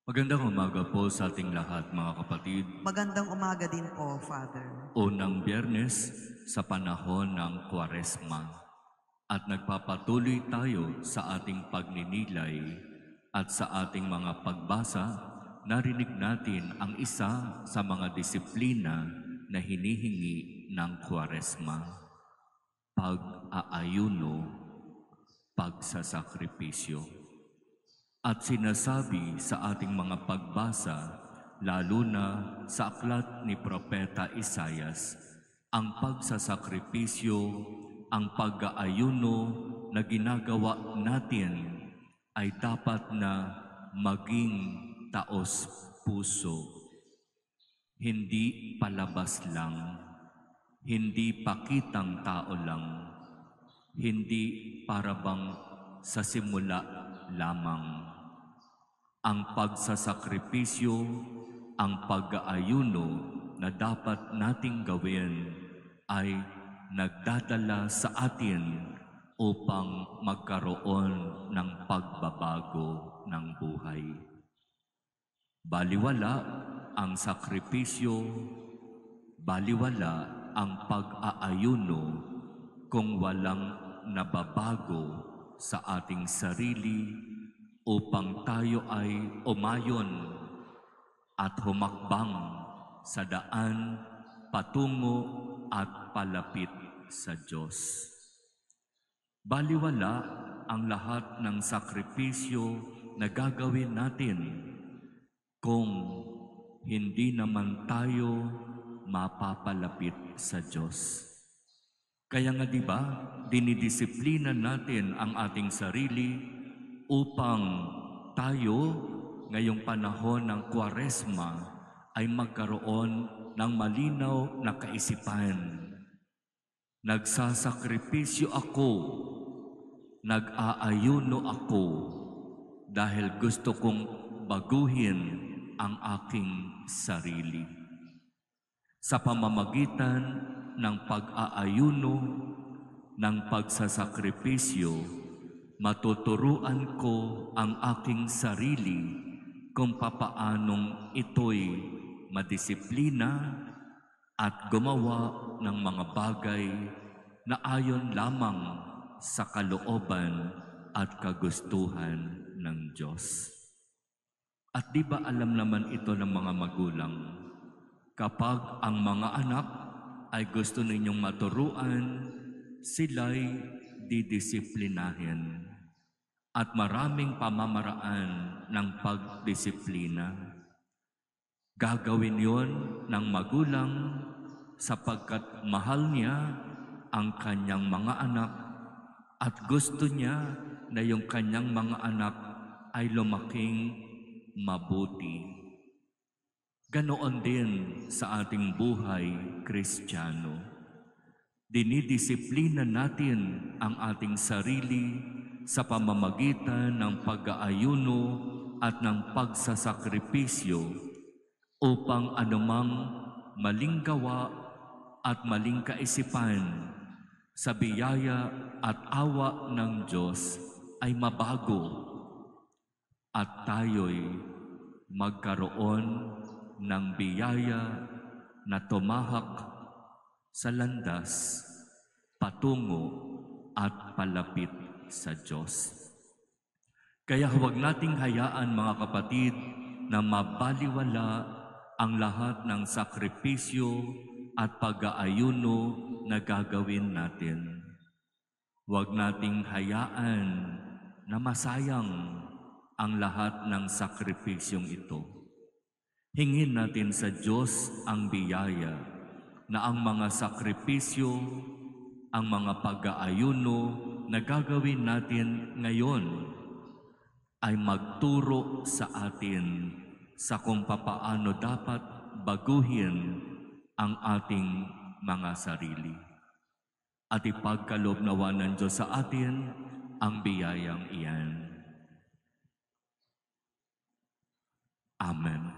Magandang umaga po sa ating lahat, mga kapatid. Magandang umaga din po, Father. Unang Biyernes sa panahon ng Kwaresma. At nagpapatuloy tayo sa ating pagninilay at sa ating mga pagbasa, narinig natin ang isa sa mga disiplina na hinihingi ng Kwaresma. Pag-aayuno, pagsasakripisyo. At sinasabi sa ating mga pagbasa, lalo na sa aklat ni Propeta Isayas, ang pagsasakripisyo, ang pag-aayuno na ginagawa natin ay dapat na maging taos puso. Hindi palabas lang, hindi pakitang tao lang, hindi para bang sa simula lamang. Ang pagsasakripisyo, ang pag-aayuno na dapat nating gawin ay nagdadala sa atin upang magkaroon ng pagbabago ng buhay. Baliwala ang sakripisyo, baliwala ang pag-aayuno kung walang nababago sa ating sarili upang tayo ay umayon at humakbang sa daan patungo at palapit sa Diyos. Baliwala ang lahat ng sakripisyo na gagawin natin kung hindi naman tayo mapapalapit sa Diyos. Kaya nga diba, dinidisiplina natin ang ating sarili upang tayo ngayong panahon ng Kwaresma ay magkaroon ng malinaw na kaisipan. Nagsasakripisyo ako, nag-aayuno ako dahil gusto kong baguhin ang aking sarili. Sa pamamagitan ng pag-aayuno, ng pagsasakripisyo, matuturuan ko ang aking sarili kung papaanong ito'y madisiplina at gumawa ng mga bagay na ayon lamang sa kalooban at kagustuhan ng Diyos. At di ba alam naman ito ng mga magulang, kapag ang mga anak ay gusto ninyong maturuan, sila'y didisiplinahin. At maraming pamamaraan ng pagdisiplina. Gagawin yon ng magulang sapagkat mahal niya ang kanyang mga anak at gusto niya na yung kanyang mga anak ay lumaking mabuti. Ganoon din sa ating buhay Kristiyano. Dinidisiplina natin ang ating sarili sa pamamagitan ng pag-aayuno at ng pagsasakripisyo upang anumang maling gawa at maling kaisipan sa biyaya at awa ng Diyos ay mabago at tayo'y magkaroon ng biyaya na tumahak sa landas patungo at palapit sa Diyos. Kaya huwag nating hayaan, mga kapatid, na mabaliwala ang lahat ng sakripisyo at pag-aayuno na gagawin natin. Huwag nating hayaan na masayang ang lahat ng sakripisyong ito. Hingin natin sa Diyos ang biyaya na ang mga sakripisyo, ang mga pag-aayuno na gagawin natin ngayon ay magturo sa atin sa kung papaano dapat baguhin ang ating mga sarili. At ipagkaloob nawa ng Diyos sa atin ang biyayang iyan. Amen.